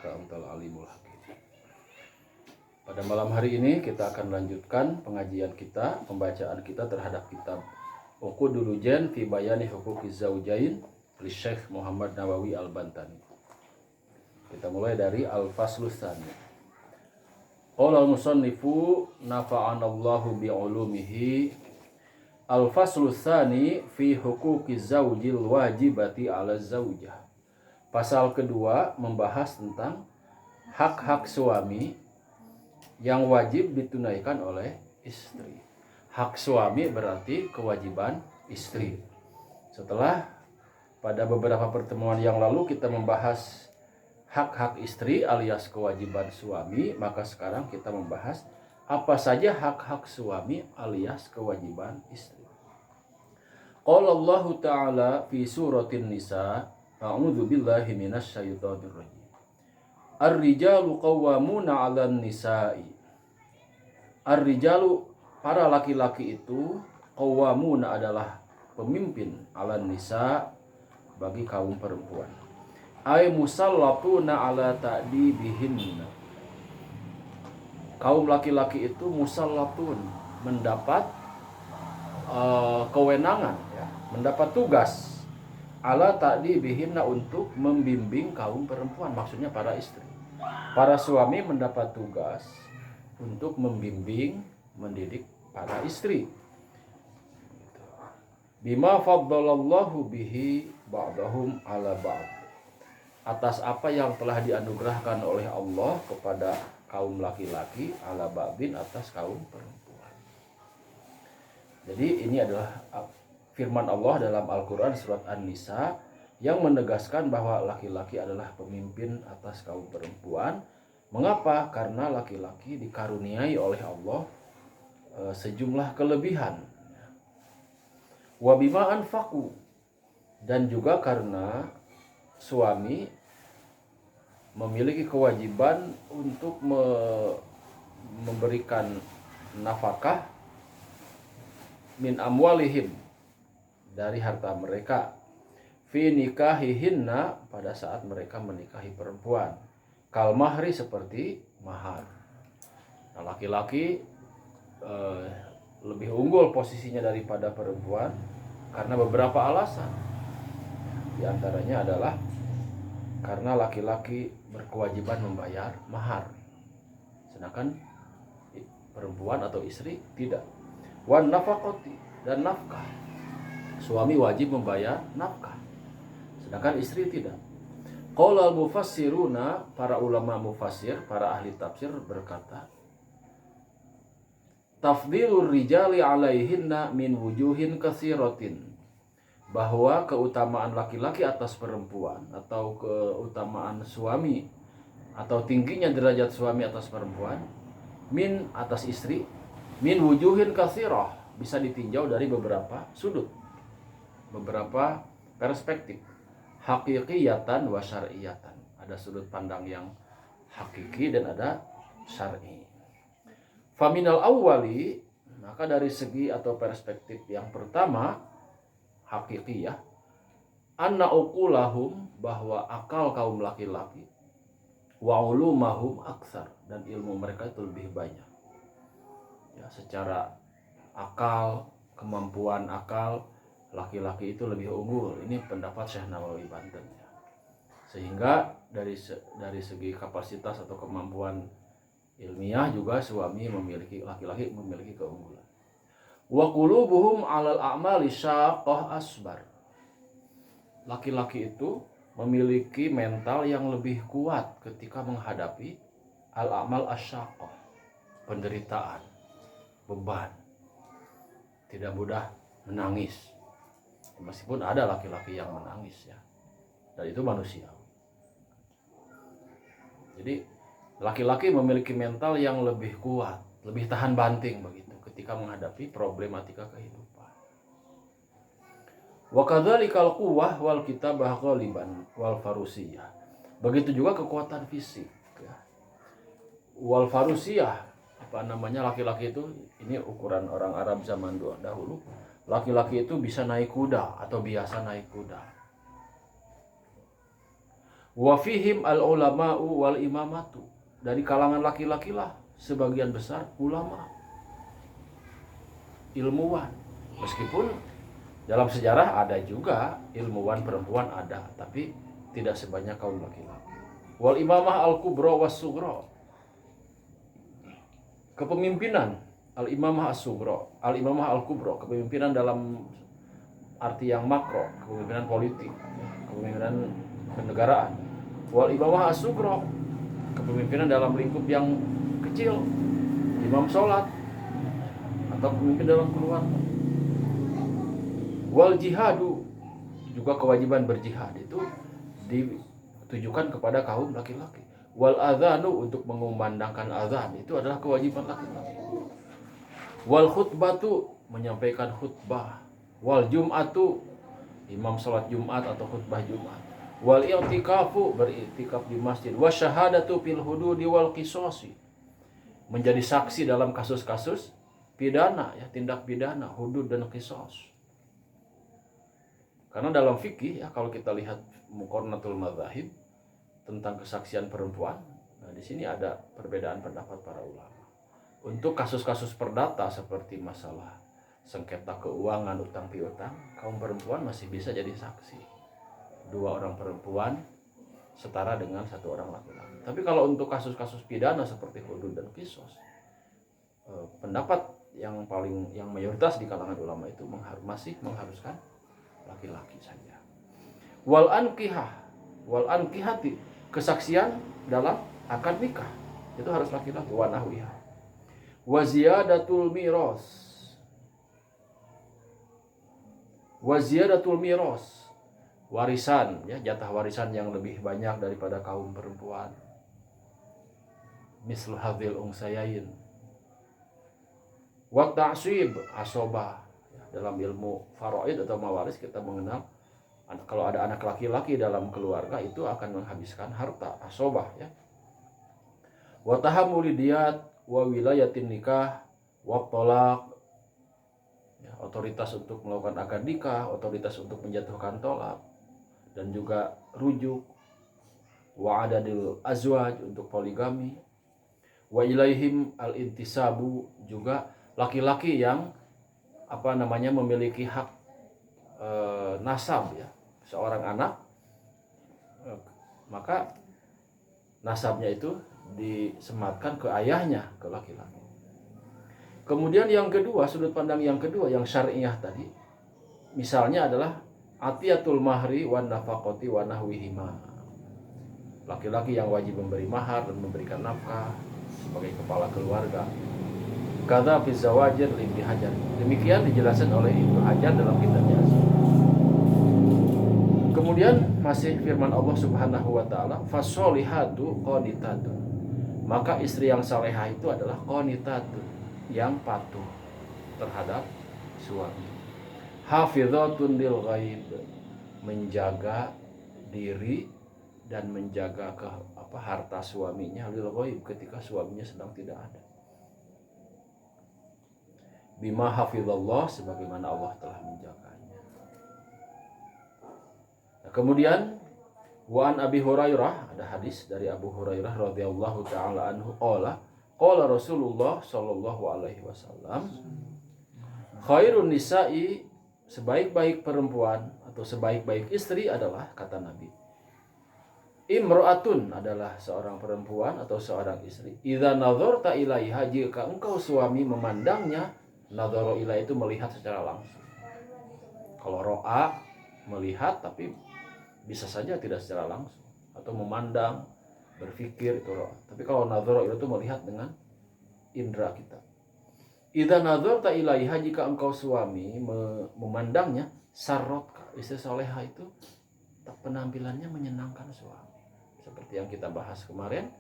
Antal alimul hakim. Pada malam hari ini kita akan lanjutkan pengajian kita, pembacaan kita terhadap kitab Uqudul Jan fi Bayani Huquqiz Zawjain li Syekh Muhammad Nawawi Al-Bantani. Kita mulai dari Al-Faslus Tsani. Qala al-musannifu nafa'anallahu bi'ulumihi. Al-Faslus Tsani fi Huquqiz Zawjil wajibati 'ala zawjah. Pasal kedua membahas tentang hak-hak suami yang wajib ditunaikan oleh istri. Hak suami berarti kewajiban istri. Setelah pada beberapa pertemuan yang lalu kita membahas hak-hak istri alias kewajiban suami, maka sekarang kita membahas apa saja hak-hak suami alias kewajiban istri. Qala Allah Ta'ala fi suratin Nisa, a'udzu billahi minasy syaithanir rajim. Ar-rijalu qawwamuna 'alan nisa'i. Ar-rijalu, para laki-laki itu, qawwamuna adalah pemimpin 'alan nisa, bagi kaum perempuan. Ay musallatuna 'ala ta'dibihinna. Kaum laki-laki itu musallatun, mendapat kewenangan, ya, mendapat tugas ala ta'dibihinna, untuk membimbing kaum perempuan, maksudnya para istri. Para suami mendapat tugas untuk membimbing, mendidik para istri. Bima faddalallahu bihi ba'dahum ala ba'd, atas apa yang telah dianugerahkan oleh Allah kepada kaum laki-laki, ala ba'din, atas kaum perempuan. Jadi ini adalah firman Allah dalam Al-Quran surat An-Nisa yang menegaskan bahwa laki-laki adalah pemimpin atas kaum perempuan. Mengapa? Karena laki-laki dikaruniai oleh Allah sejumlah kelebihan. Wa bima anfaqu, dan juga karena suami memiliki kewajiban untuk memberikan nafkah min amwalihim, dari harta mereka, fi nikahihinna, pada saat mereka menikahi perempuan, kal mahri, seperti mahar. Nah, laki-laki lebih unggul posisinya daripada perempuan karena beberapa alasan. Di antaranya adalah karena laki-laki berkewajiban membayar mahar, sedangkan perempuan atau istri tidak. Wan nafaqati, dan nafkah, suami wajib membayar nafkah, sedangkan istri tidak. Qala al-mufassiruna, para ulama mufassir, para ahli tafsir berkata, tafdilur rijali alaihinna min wujuhin katsiratin, bahwa keutamaan laki-laki atas perempuan, atau keutamaan suami, atau tingginya derajat suami atas perempuan, min, atas istri, min wujuhin katsirah, bisa ditinjau dari beberapa sudut, beberapa perspektif, haqiqiyatan wa syar'iyatan. Ada sudut pandang yang hakiki dan ada syar'i. Faminal awwali, maka dari segi atau perspektif yang pertama, hakikiyah, anna uqulahum, bahwa akal kaum laki-laki, wa ulumahum aksar, dan ilmu mereka itu lebih banyak. Ya, secara akal, kemampuan akal, laki-laki itu lebih unggul. Ini pendapat Syekh Nawawi Banten, ya. Sehingga dari segi kapasitas atau kemampuan ilmiah juga laki-laki memiliki keunggulan. Wa qulubuhum 'alal a'mali syaqqah asbar. Laki-laki itu memiliki mental yang lebih kuat ketika menghadapi al-a'mal asyaqqah, penderitaan, beban. Tidak mudah menangis. Meskipun ada laki-laki yang menangis, ya, dan itu manusia. Jadi laki-laki memiliki mental yang lebih kuat, lebih tahan banting begitu ketika menghadapi problematika kehidupan. Wa kadzalikal quwwah wal kitabah ghaliban wal farusiyah. Begitu juga kekuatan fisik, ya. Wal farusiyah, laki-laki itu, ini ukuran orang Arab zaman dahulu. Laki-laki itu bisa naik kuda atau biasa naik kuda. Wa fihim al ulama'u wal imamatu. Dari kalangan laki-laki lah sebagian besar ulama, ilmuwan. Meskipun dalam sejarah ada juga ilmuwan perempuan ada, tapi tidak sebanyak kaum laki-laki. Wal imamah al kubra was sughra. Kepemimpinan al imamah as-sughra, al imamah al kubra, kepemimpinan dalam arti yang makro, kepemimpinan politik, kepemimpinan kenegaraan. Wal imamah as-sughra, kepemimpinan dalam lingkup yang kecil, imam sholat atau pemimpin dalam keluarga. Wal jihadu, juga kewajiban berjihad itu ditujukan kepada kaum laki-laki. Wal adzanu, untuk mengumandangkan azan itu adalah kewajiban laki-laki. Wal khutbatu, menyampaikan khutbah. Wal jum'atu, imam salat Jumat atau khutbah Jumat. Wal i'tikafu, beriktikaf di masjid. Wasyahadatu fil hududi wal qisasi, menjadi saksi dalam kasus-kasus pidana, ya, tindak pidana, hudud dan qisas. Karena dalam fikih, ya, kalau kita lihat Muqarnatul Madzahib tentang kesaksian perempuan, nah di sini ada perbedaan pendapat para ulama. Untuk kasus-kasus perdata seperti masalah sengketa keuangan, utang piutang, kaum perempuan masih bisa jadi saksi. 2 orang perempuan setara dengan 1 orang laki-laki. Tapi kalau untuk kasus-kasus pidana seperti hudud dan qisas, pendapat yang mayoritas di kalangan ulama itu masih mengharuskan laki-laki saja. Wal ankihati, kesaksian dalam akad nikah itu harus laki-laki. Wa nahwiha. Wa ziyadatul miras, warisan, ya, jatah warisan yang lebih banyak daripada kaum perempuan. Mislu hadhil unsayain. Wa ta'sib asobah. Dalam ilmu faraid atau mawaris kita mengenal kalau ada anak laki-laki dalam keluarga itu akan menghabiskan harta asobah, ya. Wa tahammuli diyat wa wilayatin nikah wa tolak, ya, otoritas untuk melakukan akad nikah, otoritas untuk menjatuhkan tolak, dan juga rujuk. Wa adadil azwaj, untuk poligami. Wa ilaihim al intisabu, juga laki-laki yang memiliki hak nasab, ya, seorang anak, maka nasabnya itu disematkan ke ayahnya, ke laki-laki. Kemudian yang kedua, sudut pandang yang kedua yang syariah tadi, misalnya adalah atiyatul mahri wan nafaqati wa nahwihima. Laki-laki yang wajib memberi mahar dan memberikan nafkah sebagai kepala keluarga. Kata fi zawajir Ibnu Hajar. Demikian dijelaskan oleh Ibnu Hajar dalam kitabnya. Kemudian masih firman Allah Subhanahu wa taala, fasolihatu qanitatun. Maka istri yang salehah itu adalah qanitatun, yang patuh terhadap suami. Hafizatun lil ghaib, menjaga diri dan menjaga harta suaminya lil ghaib, ketika suaminya sedang tidak ada. Bima hafizallah, sebagaimana Allah telah menjaganya. Nah, kemudian wa an Abi Hurairah, ada hadis dari Abu Hurairah radhiyallahu taala anhu qala Rasulullah sallallahu alaihi wasallam, khairun nisa'i, sebaik-baik perempuan atau sebaik-baik istri adalah, kata Nabi, imra'atun, adalah seorang perempuan atau seorang istri, idza nazarta ilaiha, jika engkau suami memandangnya. Nadhara ila itu melihat secara langsung. Kalau ro'a melihat, tapi bisa saja tidak secara langsung, atau memandang, berpikir, itu ro'a. Tapi kalau nadhara ila itu melihat dengan indera kita. Idza nazarta ilaiha, jika engkau suami memandangnya, sarrotka, istri soleha itu penampilannya menyenangkan suami. Seperti yang kita bahas kemarin,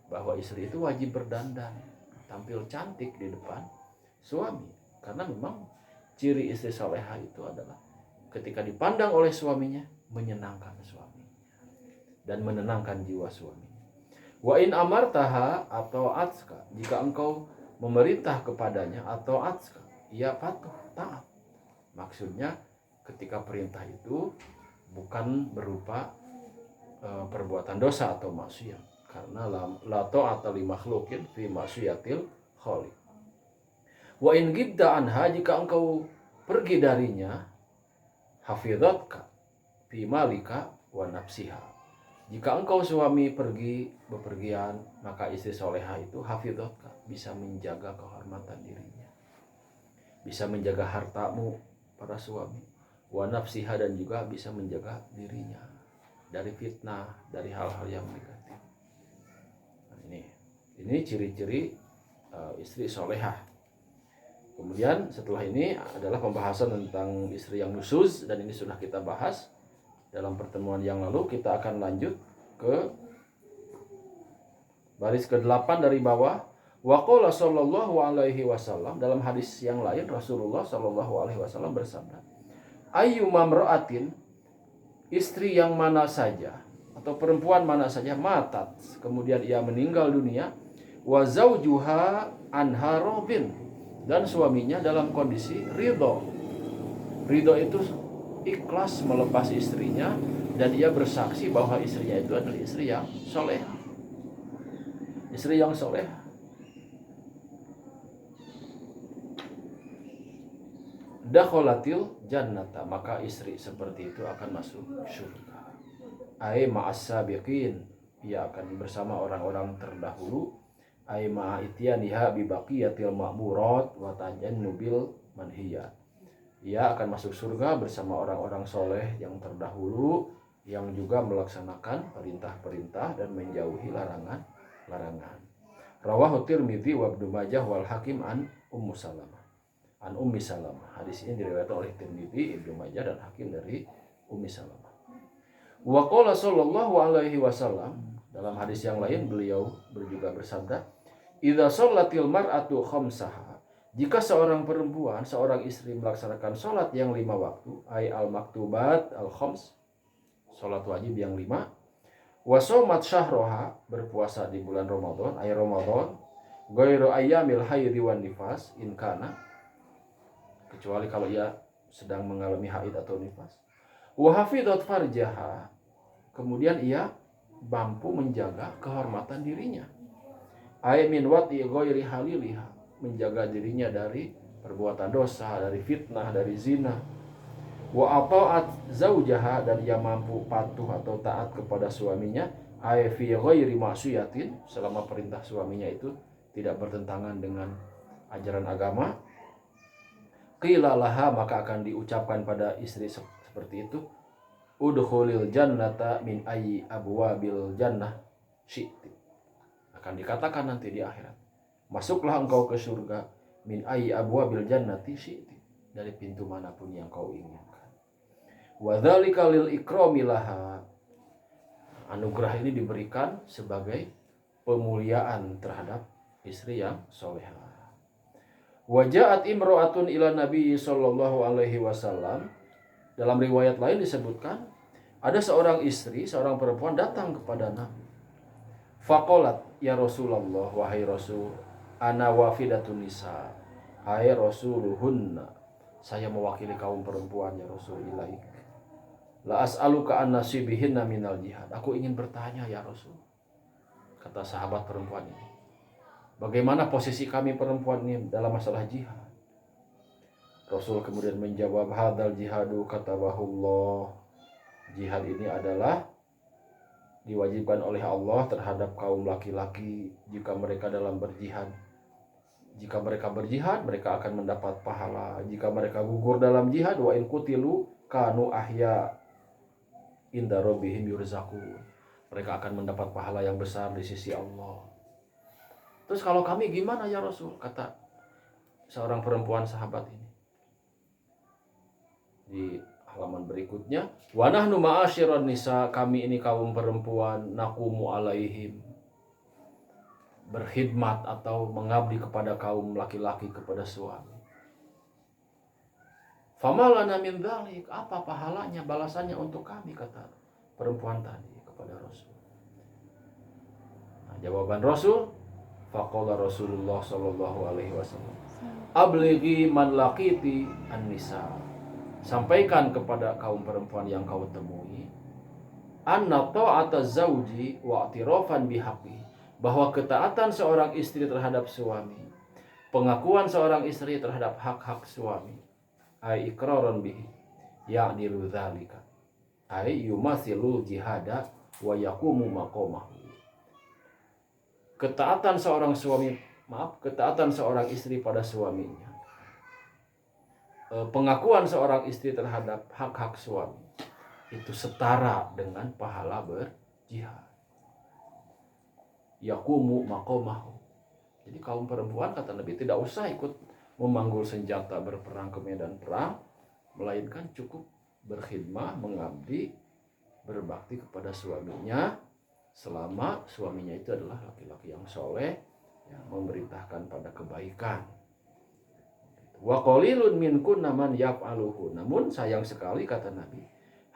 bahwa istri itu wajib berdandan, tampil cantik di depan suami. Karena memang ciri istri soleha itu adalah ketika dipandang oleh suaminya, menyenangkan suaminya dan menenangkan jiwa suaminya. Wa in amartaha atau atska, jika engkau memerintah kepadanya atau atska, ia patuh, taat. Maksudnya ketika perintah itu bukan berupa perbuatan dosa atau maksiat. Karena la ta'ata li makhluqin fi maksiatil khaliq. Wa in gibda anha, jika engkau pergi darinya, hafidhatka fi malika wa nafsiha. Jika engkau suami pergi bepergian, maka istri soleha itu hafidhatka, bisa menjaga kehormatan dirinya, bisa menjaga hartamu para suami, wa nafsiha, dan juga bisa menjaga dirinya dari fitnah, dari hal-hal yang negatif. Nah, ini ciri-ciri istri solehah. Kemudian setelah ini adalah pembahasan tentang istri yang nusuz, dan ini sudah kita bahas dalam pertemuan yang lalu. Kita akan lanjut ke baris ke-8 dari bawah. Wa qala sallallahu alaihi wasallam, dalam hadis yang lain Rasulullah sallallahu alaihi wasallam bersabda, ayyuma mra'atin, istri yang mana saja atau perempuan mana saja, matat, kemudian ia meninggal dunia, wa zaujuha anha radin, dan suaminya dalam kondisi ridho. Ridho itu ikhlas melepas istrinya, dan ia bersaksi bahwa istrinya itu adalah istri yang soleh. Istri yang soleh. Dakholatil jannata, maka istri seperti itu akan masuk surga. Ai ma'as-sabiqin, ia akan bersama orang-orang terdahulu. Ai ma'itiyaniha bi baqiyatil ma'murat wa tajannubil manhiyat. Ia akan masuk surga bersama orang-orang soleh yang terdahulu, yang juga melaksanakan perintah-perintah dan menjauhi larangan-larangan. Rawahu Tirmidzi wa Ibnu Majah wal Hakim an Ummu Salamah. An Ummi Salamah. Hadis ini diriwayatkan oleh Tirmidzi, Ibnu Majah, dan Hakim dari Ummi Salamah. Wa qala sallallahu alaihi wasallam, dalam hadis yang lain beliau juga bersabda, idza shallatil mar'atu khamsaha, jika seorang perempuan, seorang istri melaksanakan sholat yang 5 waktu, ay al-maktubat al-khams, sholat wajib yang 5, wa shaumat syahroha, berpuasa di bulan Ramadan, ay Ramadan, ghairu ayyamil haidhi wan nifas in kana, kecuali kalau ia sedang mengalami haid atau nifas, wa hafidhat farjaha, kemudian ia mampu menjaga kehormatan dirinya, ay min wati ghairi haliliha, menjaga dirinya dari perbuatan dosa, dari fitnah, dari zina. Wa ata'at zaujaha, dan ia mampu patuh atau taat kepada suaminya, ay fi ghairi ma'siyatin, selama perintah suaminya itu tidak bertentangan dengan ajaran agama. Qila laha, maka akan diucapkan pada istri seperti itu, udkhulil jannata min ayyi abwabil jannah syi'ti, akan dikatakan nanti di akhirat, masuklah engkau ke surga min ayyi abwabil jannati syi'ti, dari pintu manapun yang kau inginkan. Wa dzalika lil ikrami laha, anugerah ini diberikan sebagai pemuliaan terhadap istri yang solehah. Wa ja'at imra'atun ila Nabi sallallahu alaihi wasallam, dalam riwayat lain disebutkan ada seorang istri, seorang perempuan datang kepada Nabi. Faqalat, ya Rasulullah, wahai Rasul, ana wafidatun nisa, hai Rasuluhunna, saya mewakili kaum perempuan ya Rasul, ilaik. La as'aluka an nasibihinna minal jihad, aku ingin bertanya ya Rasul, kata sahabat perempuan ini, bagaimana posisi kami perempuan ini dalam masalah jihad? Rasul kemudian menjawab, hadzal jihadu katabahullah, jihad ini adalah diwajibkan oleh Allah terhadap kaum laki-laki jika mereka dalam berjihad. Jika mereka berjihad, mereka akan mendapat pahala. Jika mereka gugur dalam jihad, wa in qutilu kanu ahya inda rabbihim yurzaqun, mereka akan mendapat pahala yang besar di sisi Allah. Terus kalau kami gimana ya Rasul, kata seorang perempuan sahabat ini. Di halaman berikutnya, wa nahnu ma'asyiran nisa, kami ini kaum perempuan, naqumu alaihim, berkhidmat atau mengabdi kepada kaum laki-laki, kepada suami. Famalana min dzalik, apa pahalanya, balasannya untuk kami, kata perempuan tadi kepada Rasul. Nah, jawaban Rasul, faqala Rasulullah sallallahu alaihi wasallam, ablighi man laqiti an-nisa, sampaikan kepada kaum perempuan yang kau temui, anna ta'ata zauji wa i'tirafan bihaqqi, bahwa ketaatan seorang istri terhadap suami, pengakuan seorang istri terhadap hak-hak suami, ai iqraran bihi ya'dilu dzalika, ai yumasilul jihada wa yaqumu maqamahu. Ketaatan seorang suami, ketaatan seorang istri pada suaminya, pengakuan seorang istri terhadap hak-hak suami itu setara dengan pahala berjihad. Yaqumu maqamahu. Jadi kaum perempuan, kata Nabi, tidak usah ikut memanggul senjata berperang ke medan perang, melainkan cukup berkhidmah, mengabdi, berbakti kepada suaminya selama suaminya itu adalah laki-laki yang soleh, yang memerintahkan pada kebaikan. Wa qalilun minkunna man yaf'aluhu. Namun sayang sekali, kata Nabi,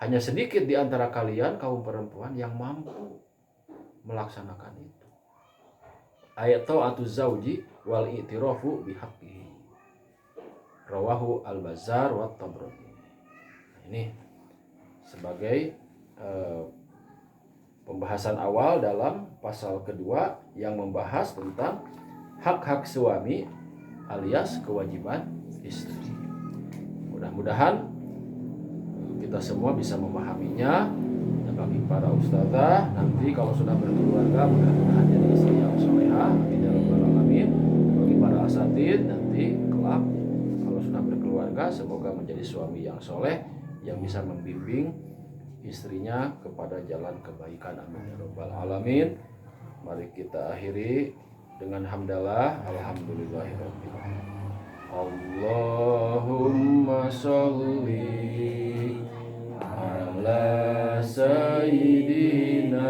hanya sedikit di antara kalian kaum perempuan yang mampu melaksanakan itu. Ayat ta'atuz zauji wal i'tirafu bihaqqihi. Rawahu Al-Bazzar wa Tabrani. Ini sebagai pembahasan awal dalam pasal kedua yang membahas tentang hak-hak suami alias kewajiban istri. Mudah-mudahan kita semua bisa memahaminya. Dan bagi para ustazah, nanti kalau sudah berkeluarga, mudah-mudahan jadi istri yang solehah, amin ya rabbal alamin. Bagi para asatid, nanti kelak kalau sudah berkeluarga, semoga menjadi suami yang soleh, yang bisa membimbing istrinya kepada jalan kebaikan, amin ya rabbal alamin. Mari kita akhiri dengan hamdalah, alhamdulillahirabbil alamin. Allahumma sholli ala sayyidina